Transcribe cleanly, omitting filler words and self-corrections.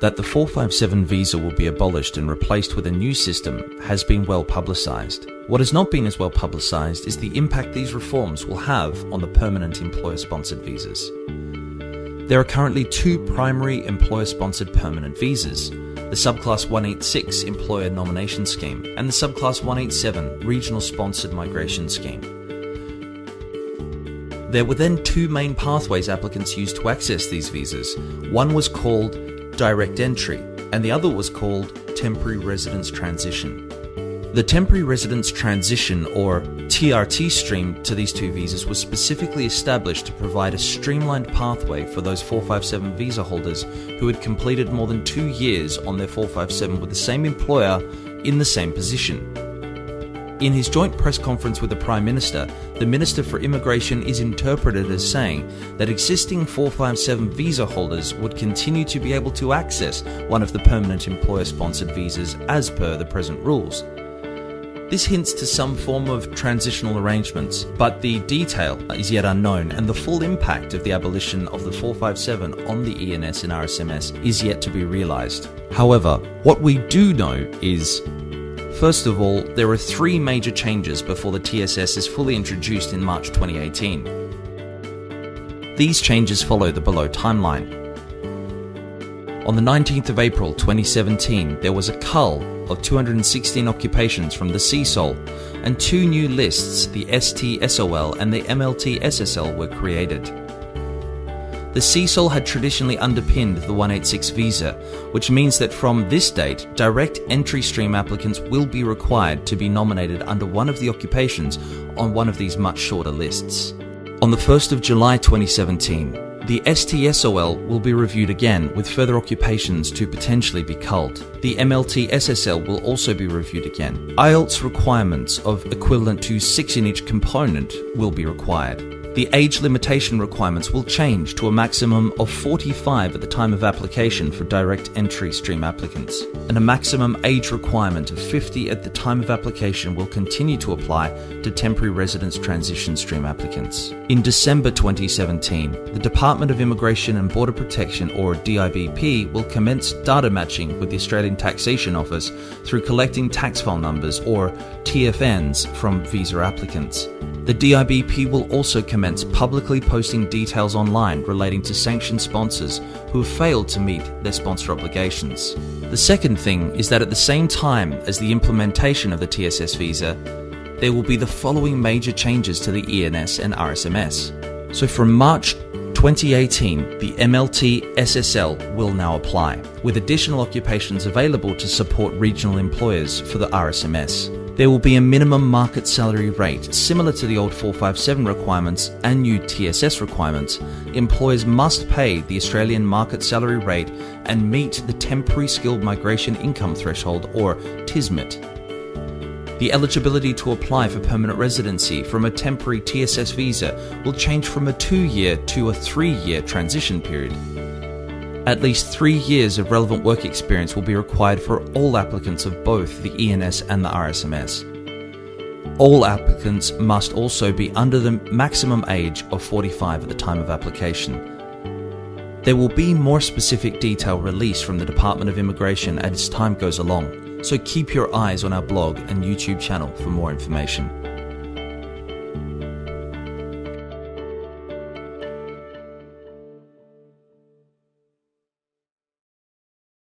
That the 457 visa will be abolished and replaced with a new system has been well publicised. What has not been as well publicised is the impact these reforms will have on the permanent employer-sponsored visas. There are currently two primary employer-sponsored permanent visas, the Subclass 186 Employer Nomination Scheme and the Subclass 187 Regional Sponsored Migration Scheme. There were then two main pathways applicants used to access these visas. One was called Direct Entry and the other was called Temporary Residence Transition. The Temporary Residence Transition, or TRT stream to these two visas was specifically established to provide a streamlined pathway for those 457 visa holders who had completed more than 2 years on their 457 with the same employer in the same position. In his joint press conference with the Prime Minister, the Minister for Immigration is interpreted as saying that existing 457 visa holders would continue to be able to access one of the permanent employer-sponsored visas as per the present rules. This hints to some form of transitional arrangements, but the detail is yet unknown and the full impact of the abolition of the 457 on the ENS and RSMS is yet to be realised. However, what we do know is, first of all, there are 3 major changes before the TSS is fully introduced in March 2018. These changes follow the below timeline. On the 19th of April 2017, there was a cull of 216 occupations from the CSOL, and 2 new lists, the ST-SOL and the MLT-SSL, were created. The CSOL had traditionally underpinned the 186 visa, which means that from this date, direct entry stream applicants will be required to be nominated under one of the occupations on one of these much shorter lists. On the 1st of July 2017, the ST-SOL will be reviewed again with further occupations to potentially be culled. The MLT-SSL will also be reviewed again. IELTS requirements of equivalent to 6 in each component will be required. The age limitation requirements will change to a maximum of 45 at the time of application for direct entry stream applicants, and a maximum age requirement of 50 at the time of application will continue to apply to temporary residence transition stream applicants. In December 2017, the Department of Immigration and Border Protection, or DIBP, will commence data matching with the Australian Taxation Office through collecting tax file numbers, or TFNs, from visa applicants. The DIBP will also commence publicly posting details online relating to sanctioned sponsors who have failed to meet their sponsor obligations. The second thing is that at the same time as the implementation of the TSS visa, there will be the following major changes to the ENS and RSMS. So from March 2018, the MLT-SSL will now apply, with additional occupations available to support regional employers for the RSMS. There will be a minimum market salary rate similar to the old 457 requirements and new TSS requirements. Employers must pay the Australian market salary rate and meet the Temporary Skilled Migration Income Threshold, or TSMIT. The eligibility to apply for permanent residency from a temporary TSS visa will change from a 2-year to a 3-year transition period. At least 3 years of relevant work experience will be required for all applicants of both the ENS and the RSMS. All applicants must also be under the maximum age of 45 at the time of application. There will be more specific detail released from the Department of Immigration as time goes along, so keep your eyes on our blog and YouTube channel for more information.